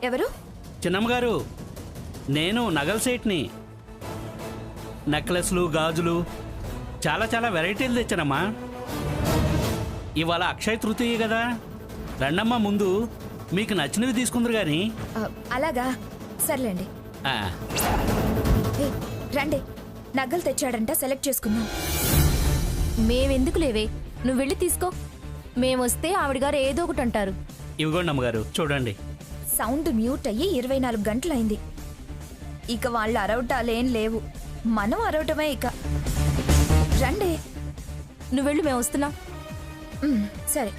ఎవరు? చిన్నమ్మగారు, నేను నగల సేట్ని. నెక్లెస్లు, గాజులు చాలా చాలా వెరైటీలు తెచ్చానమ్మా. ఇవాళ అక్షయ తృతీయ కదా, రండమ్మా ముందు మీకు నచ్చినవి తీసుకుందరు గాని. అలాగా, సర్లేండి. రండి, నగలు తెచ్చాడంట, సెలెక్ట్ చేసుకుందాం. మేమెందుకు లేవే, నువ్వు వెళ్ళి తీసుకో. మేమొస్తే ఆవిడ గారు ఏదో ఒకటి అంటారు. ఇవిగోండి అమ్మగారు, చూడండి. సౌండ్ మ్యూట్ అయ్యి 24 గంటలైంది. ఇక వాళ్ళు అరవటాలేం లేవు, మనం అరవటమే. ఇక రండి. నువ్వు వెళ్ళు, మేము వస్తున్నాం. సరే.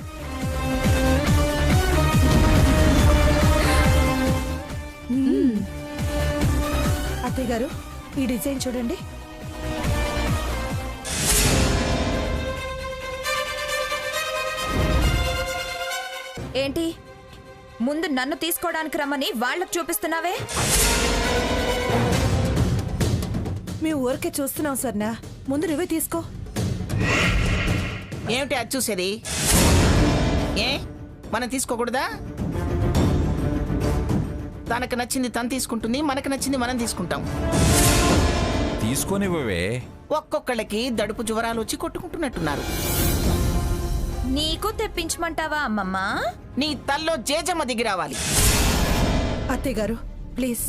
అత్తయ్య గారు, ఈ డిజైన్ చూడండి. ఏంటి, ముందు నన్ను తీసుకోవడానికి రమ్మని వాళ్ళకు చూపిస్తున్నావే? మేము ఊరికే చూస్తున్నాం స్వర్ణ, ముందు నువ్వే తీసుకో. ఏమిటి అది చూసేది? ఏ మనం తీసుకోకూడదా? తనకు నచ్చింది తను తీసుకుంటుంది, మనకు నచ్చింది మనం తీసుకుంటాం. తీసుకొనివ్వవే. ఒక్కొక్కళ్ళకి దడుపు జ్వరాలు వచ్చి కొట్టుకుంటున్నట్టున్నారు. నీకు తెప్పించమంటావా అమ్మమ్మ? నీ తల్లో జేజమ్మ దిగి రావాలి. అత్తయ్య గారు ప్లీజ్.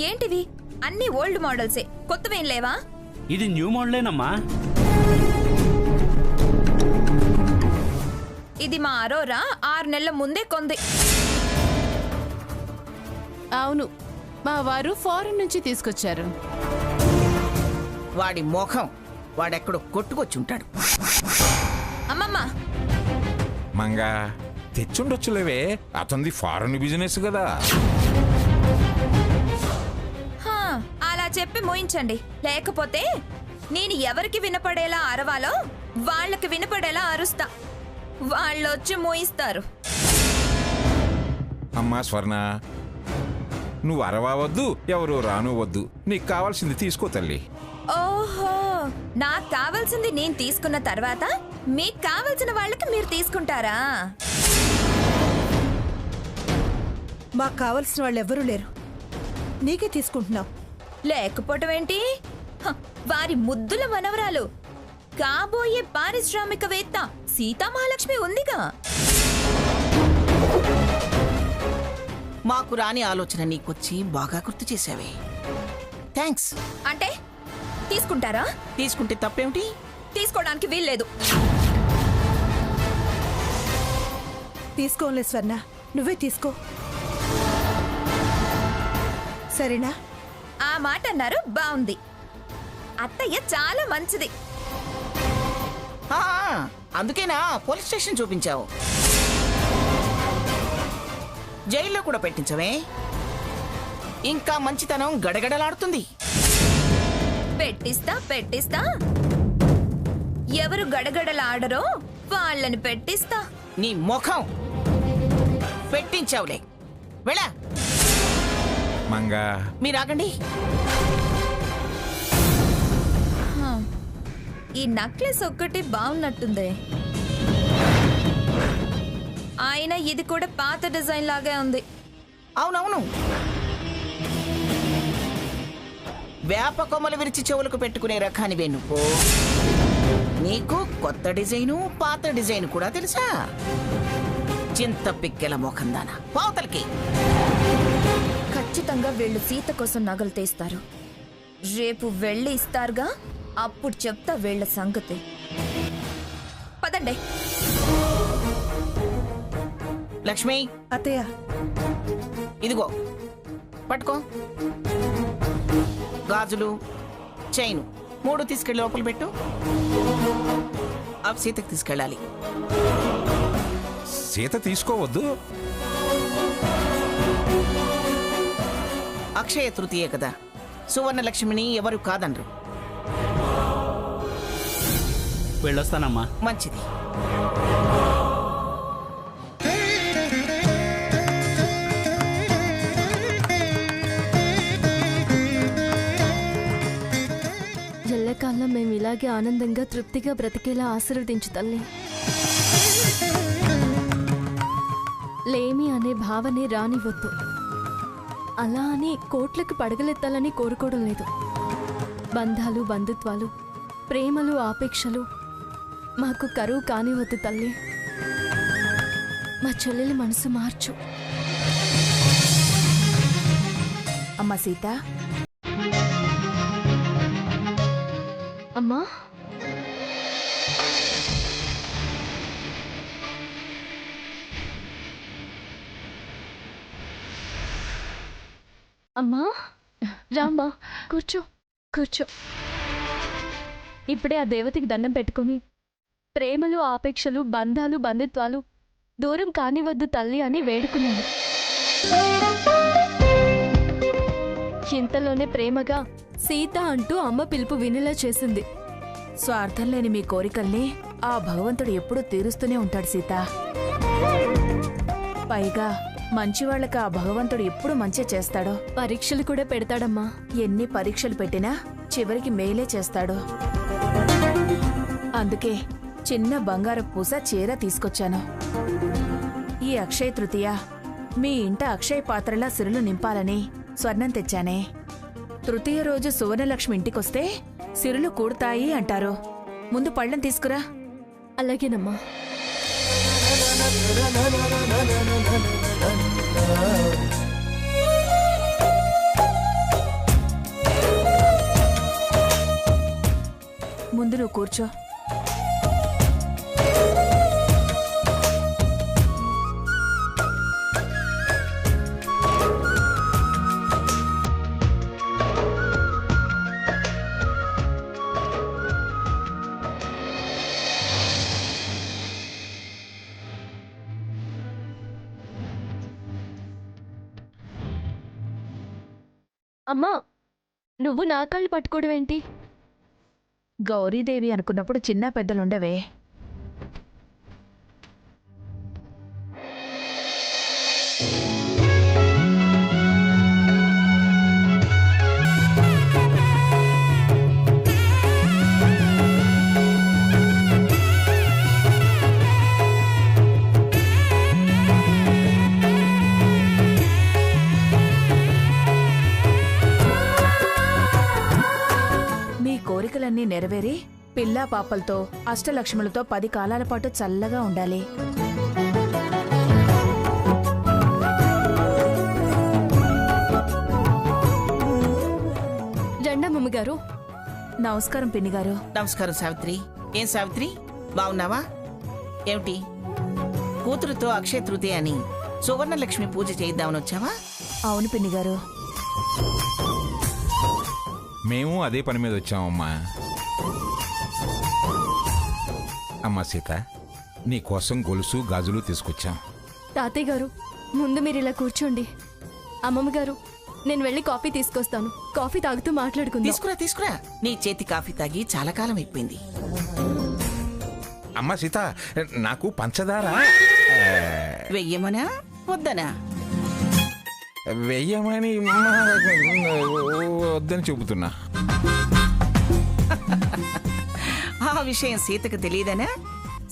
ఏంటివి అన్ని ఓల్డ్ మోడల్సే, కొత్తవేం లేవా? ఇది న్యూ మోడలేనమ్మా. ఇది మా అరోరా 6 నెలల ముందే కొంది. అవును, మా వారు ఫారెన్ నుంచి తీసుకొచ్చారు. వాడి మోఖం వాడెక్కడో కొట్టుకొచ్చుంటాడు. అమ్మమ్మ, మంగా తెచ్చుండొచ్చులేవే, అతనిది ఫారెన్ బిజినెస్ కదా. అలా చెప్పి మోయించండి, లేకపోతే నేను ఎవరికి వినపడేలా అరవాలో వాళ్ళకి వినపడేలా అరుస్తా. వాళ్ళొచ్చి మోయిస్తారు. అమ్మా స్వర్ణ, నువ్వు అరవవద్దు, ఎవరు రానువద్దు. నీకు కావాల్సింది తీసుకో తల్లి. ఓహో, నాకు కావాల్సింది నేను తీసుకున్న తర్వాత మీకు కావాల్సిన వాళ్ళకి మీరు తీసుకుంటారా? మాకు కావలసిన వాళ్ళు ఎవ్వరూ లేరు, నీకే తీసుకుంటున్నావు. లేకపోవటం ఏంటి? వారి ముద్దుల మనవరాలు, కాబోయే పారిశ్రామికవేత్త సీతామహాలక్ష్మి ఉందిగా. మాకు రాని ఆలోచన నీకొచ్చి బాగా గుర్తు చేసావే. థ్యాంక్స్. అంటే తీసుకుంటారా? తీసుకుంటే తప్పేమిటి? తీసుకోవడానికి వీల్లేదు. తీసుకోలే స్వర్ణ, నువ్వే తీసుకో, సరేనా? ఆ మాట అన్నారు, బాగుంది. అత్తయ్య చాలా మంచిది. అందుకేనా పోలీస్ స్టేషన్ చూపించావు? జైల్లో కూడా పెట్టించవే, ఇంకా మంచితనం గడగడలాడుతుంది. పెట్టిస్తా పెట్టిస్తా, ఎవరు గడగడలాడరో వాళ్ళని పెట్టిస్తా. నీ ముఖం పెట్టించావులే, వెళ్ళా. మంగా మీరాగండి. ఈ నెక్లెస్ ఒక్కటి బాగున్నట్టుంది. ఆయన ఇది కూడా పాత డిజైన్ లాగే ఉంది. అవునవును, వేప కొమ్మలు విరిచి చెవులకు పెట్టుకునే రకానివే నువ్వు. నీకు కొత్త డిజైను పాత డిజైన్ కూడా తెలుసా? చింత పిక్కెల మోఖం దానా, పావతలకి. ఖచ్చితంగా వీళ్ళు సీత కోసం నగలు తీస్తారు. రేపు వెళ్ళి ఇస్తారుగా, అప్పుడు చెప్తా వీళ్ళ సంగతి. పదండి. లక్ష్మి, అత్తయ్య ఇదిగో పట్టుకో. గాజులు, చైను 3 తీసుకెళ్ళి లోపల పెట్టు. అవి సీతకు తీసుకెళ్ళాలి. సీత తీసుకోవద్దు. అక్షయ తృతీయ కదా, సువర్ణ లక్ష్మిని ఎవరు కాదనరు. వెళ్ళొస్తానమ్మా. మంచిది. కలకాలం మేము ఇలాగే ఆనందంగా తృప్తిగా బ్రతికేలా ఆశీర్వదించు తల్లి. లేమి అనే భావనే రానివ్వద్దు. అలా అని కోట్లకు పడగలెత్తాలని కోరుకోవడం లేదు. బంధాలు, బంధుత్వాలు, ప్రేమలు, ఆపేక్షలు మాకు కరువు కానివద్దు తల్లి. మా చెల్లెలి మనసు మార్చు. అమ్మ సీత, అమ్మా అమ్మా రామ్మా, కూర్చో కూర్చో. ఇప్పుడే ఆ దేవతకి దండం పెట్టుకుని ప్రేమలు, ఆపేక్షలు, బంధాలు, బంధుత్వాలు దూరం కానివద్దు తల్లి అని వేడుకున్నాను. ఇంతలోనే ప్రేమగా సీత అంటూ అమ్మ పిలుపు వినేలా చేసింది. స్వార్థం లేని మీ కోరికల్ని ఆ భగవంతుడు ఎప్పుడూ తీరుస్తూనే ఉంటాడు సీత. పైగా మంచివాళ్ళకి ఆ భగవంతుడు ఎప్పుడు మంచి చేస్తాడో. పరీక్షలు కూడా పెడతాడమ్మా. ఎన్ని పరీక్షలు పెట్టినా చివరికి మేలే చేస్తాడు. అందుకే చిన్న బంగారు పూస చీర తీసుకొచ్చాను. ఈ అక్షయ తృతీయ మీ ఇంట అక్షయ పాత్రలా సిరులు నింపాలని స్వర్ణం తెచ్చానే. తృతీయ రోజు సువర్ణలక్ష్మి ఇంటికొస్తే సిరులు కూడతాయి అంటారు. ముందు పళ్ళం తీసుకురా. అలాగేనమ్మా. ముందు నువ్వు కూర్చో. అమ్మా, నువ్వు నా కాళ్ళు పట్టుకోవడం ఏంటి? గౌరీదేవి అనుకున్నప్పుడు చిన్న పెద్దలుండవే. కోరికలన్నీ నెరవేరి పిల్లా పాపలతో అష్టలక్ష్ములతో 10 కాలాల పాటు చల్లగా ఉండాలి. రండమ్మగారు. నమస్కారం పిన్నిగారు. నమస్కారం సావిత్రి. ఏం సావిత్రి, బాగున్నావా? ఏమిటి, కూతురుతో అక్షయ తృతీయ అని సువర్ణలక్ష్మి పూజ చేద్దామని వచ్చావా? అవును పిన్నిగారు. మేము అదే పని మీద వచ్చామమ్మా. అమ్మా సీత, నీ కోసం గొలుసు గాజులు తీసుకొచ్చాం. తాతయ్య గారు, ముందు మీరు ఇలా కూర్చోండి. అమ్మమ్మ గారు, నేను వెళ్ళి కాఫీ తీసుకొస్తాను. కాఫీ తాగుతూ మాట్లాడుకుందాం. తీసుకురా తీసుకురా. నీ చేతి కాఫీ తాగి చాలా కాలం అయిపోయింది. అమ్మా సీత, నాకు పంచదార వెయ్యమనా వద్దనా? వెయ్యమని వద్దని చెబుతున్నా. ఆ విషయం సీతకు తెలియదనా?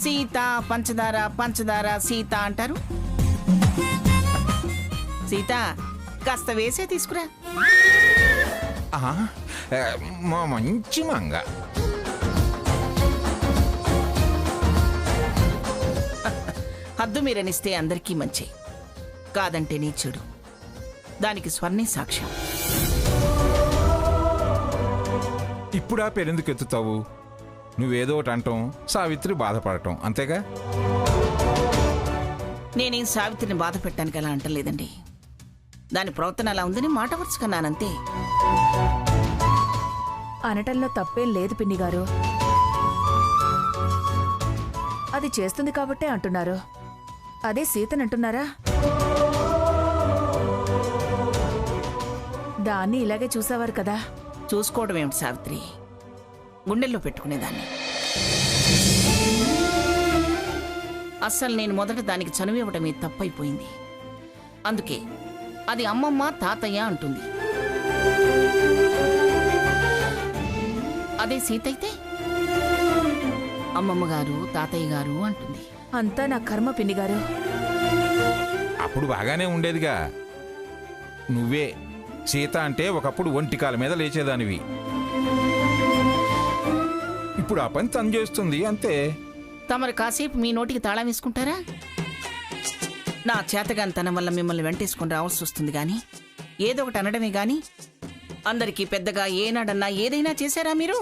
సీత పంచదార, పంచదార సీత అంటారు. సీత, కాస్త వేసే తీసుకురా. మా మంచి మంగ. హద్దు మీరనిస్తే అందరికీ మంచి, కాదంటే నీ చెడు. దానికి స్వర్ణే సాక్ష్యం. ఇప్పుడా పేరెందుకు ఎత్తుతావు? నువ్వేదో ఒకటి అంటాం, సావిత్రి బాధపడటం, అంతేగా? నేనేం సావిత్రిని బాధ పెట్టడానికి అలా అంటలేదండి. దాని ప్రవర్తన అలా ఉందని మాట వరుసకన్నానంతే. అనటంలో తప్పేం లేదు పిన్నిగారు. అది చేస్తుంది కాబట్టే అంటున్నారు. అదే సీతనంటున్నారా? దాన్ని ఇలాగే చూసేవారు కదా. చూసుకోవడం ఏమిటి సావిత్రి, గుండెల్లో పెట్టుకునేదాన్ని. అస్సలు నేను మొదట దానికి చనువివ్వడమే తప్పైపోయింది. అందుకే అది అమ్మమ్మ తాతయ్య అంటుంది. అదే సీత అయితే అమ్మమ్మ గారు తాతయ్య గారు అంటుంది. అంతా నా కర్మ పిన్ని గారు. అప్పుడు బాగానే ఉండేదిగా. నువ్వే సీత అంటే ఒకప్పుడు ఒంటికాల మీద లేచేదానివి. ఇప్పుడు ఆ పని తను చేస్తుంది అంతే. తమరు కాసేపు మీ నోటికి తాళం వేసుకుంటారా? నా చేతగానితనం వల్ల మిమ్మల్ని వెంటేసుకుని రావాల్సి వస్తుంది గాని ఏదో ఒకటి అనడమే గాని అందరికీ పెద్దగా ఏనాడన్నా ఏదైనా చేశారా మీరు?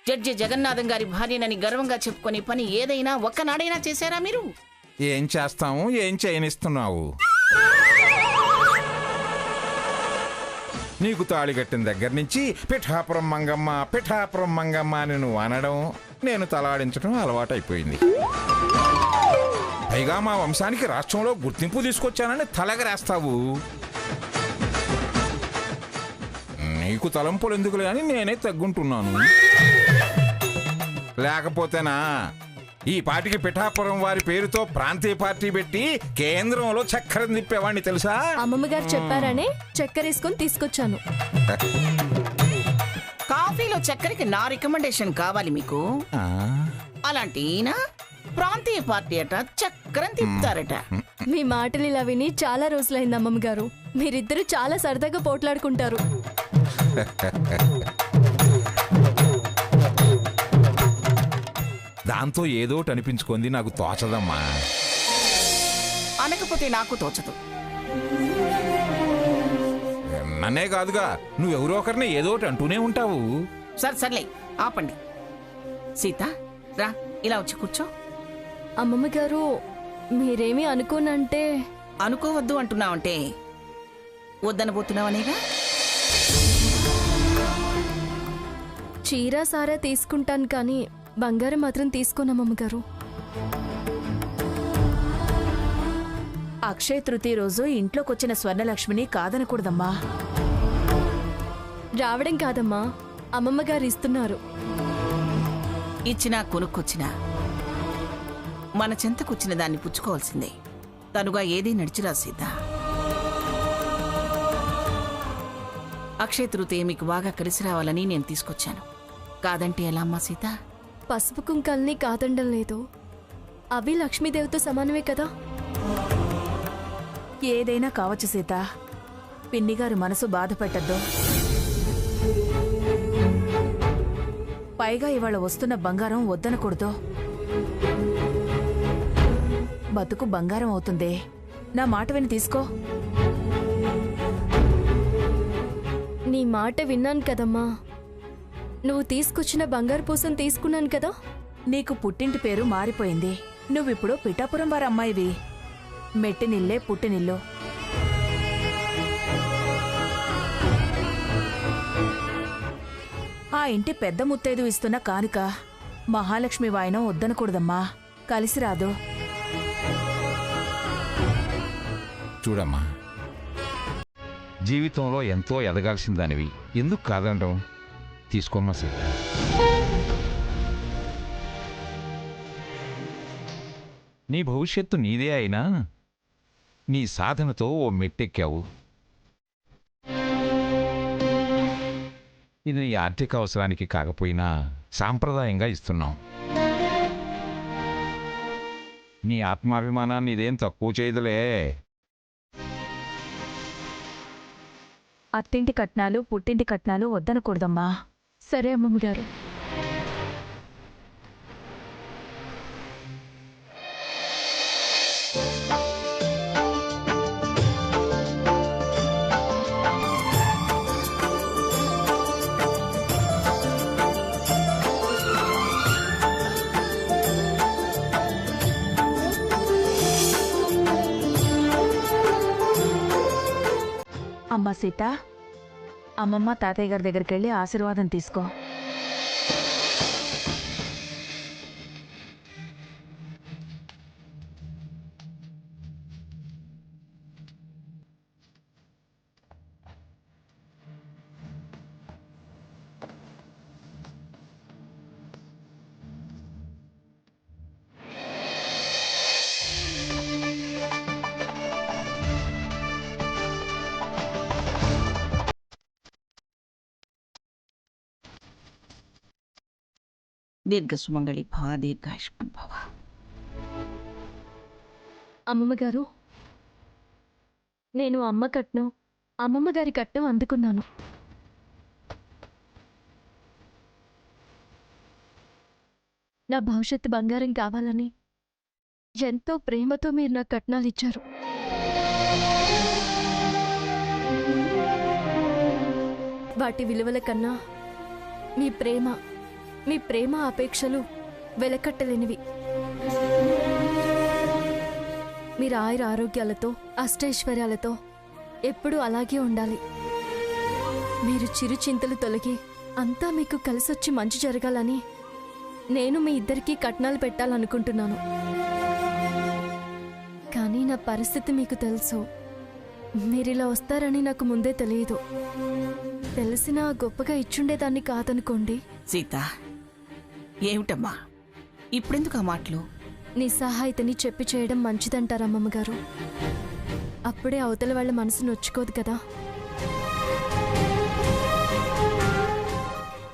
జడ్జి జగన్నాథం గారి భార్యనని గర్వంగా చెప్పుకునే పని ఏదైనా ఒక్కనాడైనా చేశారా మీరు? ఏం చేస్తాము, ఏం చేయనిస్తున్నావు? నీకు తాళి కట్టిన దగ్గర నుంచి పిఠాపురం మంగమ్మ పిఠాపురం మంగమ్మ అని నువ్వు అనడం, నేను తలాడించడం అలవాటైపోయింది. పైగా మా వంశానికి రాష్ట్రంలో గుర్తింపు తీసుకొచ్చానని తలగరేస్తావు. నీకు తలంపులు ఎందుకులే అని నేనే తగ్గుంటున్నాను. లేకపోతేనా ఈ పార్టీకి పిఠాపురం వారి పేరుతో ప్రాంతీయ పార్టీ పెట్టి కేంద్రంలో చక్కెర తిప్పేవాడిని తెలుసా? అమ్మమ్మ గారు చెప్పారనే చక్కెర వేసుకొని తీసుకొచ్చాను. కాఫీలో చక్కెరకి నా రికమెండేషన్ కావాలి మీకు? ఆ, అలాంటి ఈయన ప్రాంతీయ పార్టీ అట చక్కెర తిప్పుతారట. మీ మాటలు ఇలా విని చాలా రోజులైంది అమ్మమ్మ గారు. మీరిద్దరు చాలా సరదాగా పోట్లాడుకుంటారు. దాంతో ఏదోటి అనిపించుకుంది నాకు తోచదమ్మా. అనకపోతే నాకు తోచదు. నన్నే కాదుగా, నువ్వెవరో ఒకరిని ఏదోటి అంటూనే ఉంటావు. సర్లే ఆపండి. సీత రా, ఇలా వచ్చి కూర్చో. అమ్మమ్మ గారు మీరేమీ అనుకోనంటే. అనుకోవద్దు అంటున్నావంటే వద్దనబోతున్నావనేగా? చీర సారా తీసుకుంటాను కానీ బంగారం మాత్రం తీసుకోను అమ్మమ్మ గారు. అక్షయ తృతీయ రోజు ఇంట్లోకొచ్చిన స్వర్ణలక్ష్మిని కాదనకూడదమ్మా. రావడం కాదమ్మా, అమ్మమ్మ గారు ఇస్తున్నారు. ఇచ్చినా కొనుక్కొచ్చినా మన చెంతకొచ్చిన దాన్ని పుచ్చుకోవాల్సిందే. తనుగా ఏదీ నడిచిరా సీత. అక్షయ తృతీయ మీకు బాగా కలిసి రావాలని నేను తీసుకొచ్చాను. కాదంటే ఎలా అమ్మా సీత? పసుపు కుంకాల్ని కాదండం లేదు, అవి లక్ష్మీదేవితో సమానమే కదా. ఏదైనా కావచ్చు సీత, పిన్నిగారు మనసు బాధ పెట్టద్దు. పైగా ఇవాళ వస్తున్న బంగారం వద్దనకూడదు. బతుకు బంగారం అవుతుంది. నా మాట విని తీసుకో. నీ మాట విన్నాను కదమ్మా. నువ్వు తీసుకొచ్చిన బంగారు పూసం తీసుకున్నాను కదా. నీకు పుట్టింటి పేరు మారిపోయింది. నువ్విప్పుడు పిఠాపురం వారి అమ్మాయివి. మెట్టినిల్లే పుట్టినిల్లు. ఆ ఇంటి పెద్ద ముత్తైదు ఇస్తున్న కానుక మహాలక్ష్మి వాయనం వద్దనకూడదమ్మా. కలిసి రాదు. చూడమ్మా, జీవితంలో ఎంతో ఎదగాల్సిన దానివి, ఎందుకు కాదనడం? తీసుకోమ్మా సీత. నీ భవిష్యత్తు నీదే అయినా నీ సాధనతో ఓ మెట్టెక్కావు. ఇది నీ ఆర్థిక అవసరానికి కాకపోయినా సాంప్రదాయంగా ఇస్తున్నాం. నీ ఆత్మాభిమానాన్ని ఇదేం తక్కువ చేయదులే. అత్తింటి కట్నాలు పుట్టింటి కట్నాలు వద్దనకూడదమ్మా. సరే అమ్మమ్మ గారు. అమ్మా సీత, అమ్మమ్మ తాతయ్య గారి దగ్గరికి వెళ్ళి ఆశీర్వాదం తీసుకో. దీర్ఘ సుమంగళి భవ దీర్ఘాయుష్మాన్ భవ. అమ్మమ్మ గారు, నేను అమ్మమ్మ గారి కట్నం అందుకున్నాను. నా భవిష్యత్తు బంగారం కావాలని ఎంతో ప్రేమతో మీరు నాకు కట్నాలు ఇచ్చారు. వాటి విలువల కన్నా మీ ప్రేమ అపేక్షలు వెలకట్టలేనివి. మీరు ఆయుర ఆరోగ్యాలతో అష్టైశ్వర్యాలతో ఎప్పుడూ అలాగే ఉండాలి. మీరు చిరు చింతలు తొలగి అంతా మీకు కలిసొచ్చి మంచి జరగాలని నేను మీ ఇద్దరికీ కట్నాలు పెట్టాలనుకుంటున్నాను. కానీ నా పరిస్థితి మీకు తెలుసు. మీరిలా వస్తారని నాకు ముందే తెలియదు. తెలిసినా గొప్పగా ఇచ్చుండేదాన్ని కాదనుకోండి. సీత, ఏమిటమ్మా ఇప్పుడెందుకు ఆ మాటలు? నిస్సహాయతని చెప్పి చేయడం మంచిదంటారు అమ్మమ్మ గారు. అప్పుడే అవతల వాళ్ళ మనసు నొచ్చుకోదు కదా.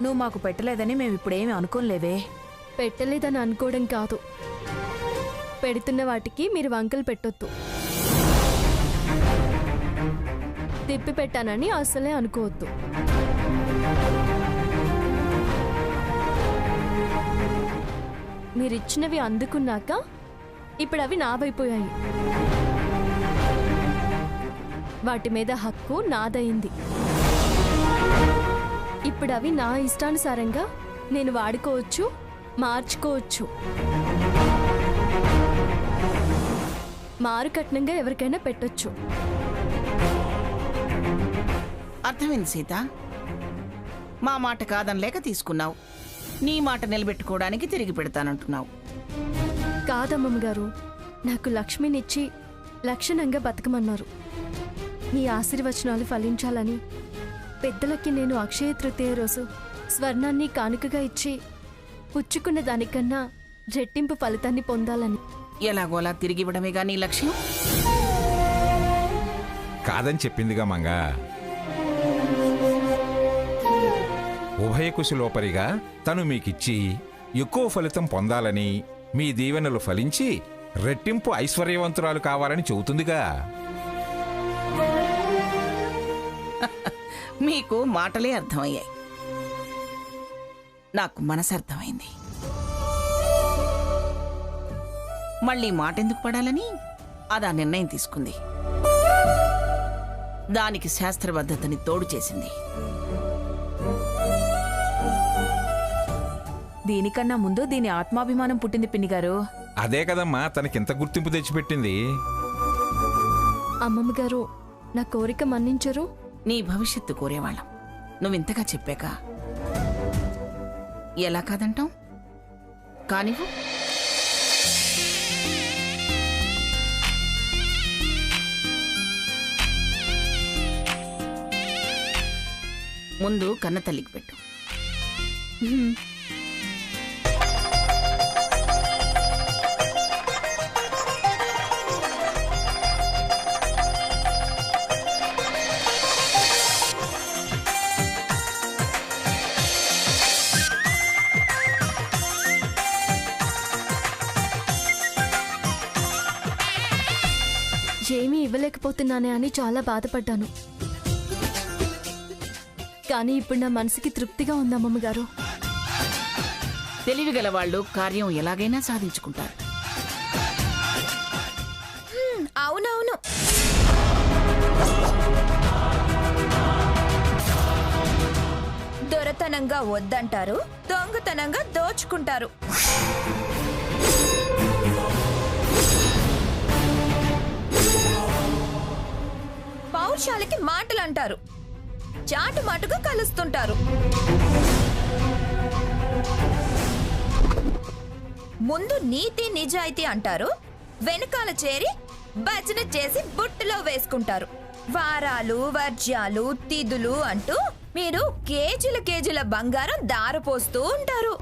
నువ్వు మాకు పెట్టలేదని మేము ఇప్పుడేమి అనుకోలేవే. పెట్టలేదని అనుకోవడం కాదు, పెడుతున్న వాటికి మీరు వంకలు పెట్టొద్దు. తిప్పి పెట్టానని అసలే అనుకోవద్దు. మీరిచ్చినవి అందుకున్నాక ఇప్పుడు అవి నావైపోయాయి. వాటి మీద హక్కు నాదయింది. ఇప్పుడు అవి నా ఇష్టానుసారంగా నేను వాడుకోవచ్చు, మార్చుకోవచ్చు. మారుకట్నంగా ఎవరికైనా పెట్టొచ్చు. అర్థమైంది సీత. మా మాట కాదనలేక తీసుకున్నావు. నీ మాట నిలబెట్టుకోవడానికి తిరిగి పెడతానంటున్నావు. కాదమ్మమ్మ గారు, నాకు లక్ష్మినిచ్చి లక్షణంగా బతకమన్నారు. మీ ఆశీర్వచనాలు ఫలించాలని పెద్దలకి నేను అక్షయ తృతీయ రోజు స్వర్ణాన్ని కానుకగా ఇచ్చి పుచ్చుకున్న దానికన్నా రెట్టింపు ఫలితాన్ని పొందాలని. ఎలాగోలా తిరిగి ఇవ్వడమేగా నీ లక్ష్యం. కాదని చెప్పిందిగా మంగ. ఉభయ కుశలోపరిగా తను మీకిచ్చి ఎక్కువ ఫలితం పొందాలని, మీ దీవెనలు ఫలించి రెట్టింపు ఐశ్వర్యవంతురాలు కావాలని చెబుతుందిగా. మీకు మాటలే అర్థమయ్యాయి, నాకు మనసు అర్థమైంది. మళ్ళీ మాట ఎందుకు పడాలని అదా నిర్ణయం తీసుకుంది. దానికి శాస్త్రబద్ధతని తోడు చేసింది. దీనికన్నా ముందు దీని ఆత్మాభిమానం పుట్టింది పిన్ని గారు. అదే కదమ్మా తనకింత గుర్తింపు తెచ్చిపెట్టింది. అమ్మమ్మ గారు, నా కోరిక మన్నించరు? నీ భవిష్యత్తు కోరేవాళ్ళం. నువ్వింతగా చెప్పాక ఎలా కాదంటాం? కానివ్వు. ముందు కన్న తల్లికి పెట్టు. ఏమీ ఇవ్వలేకపోతున్నానే అని చాలా బాధపడ్డాను. కానీ ఇప్పుడు నా మనసుకి తృప్తిగా ఉంది అమ్మమ్మ గారు. తెలివిగల వాళ్ళు కార్యం ఎలాగైనా సాధించుకుంటారు. అవునవును. దొరతనంగా వద్దంటారు, దొంగతనంగా దోచుకుంటారు. పౌరుషాలకి మాటలు అంటారు, చాటు మాటుగా కలుస్తుంటారు. ముందు నీతి నిజాయితీ అంటారు, వెనకాల చేరి భజన చేసి బుట్టలో వేసుకుంటారు. వారాలు, వర్జ్యాలు, తిథులు అంటూ మీరు కేజీల కేజీల బంగారం దారపోస్తూ ఉంటారు.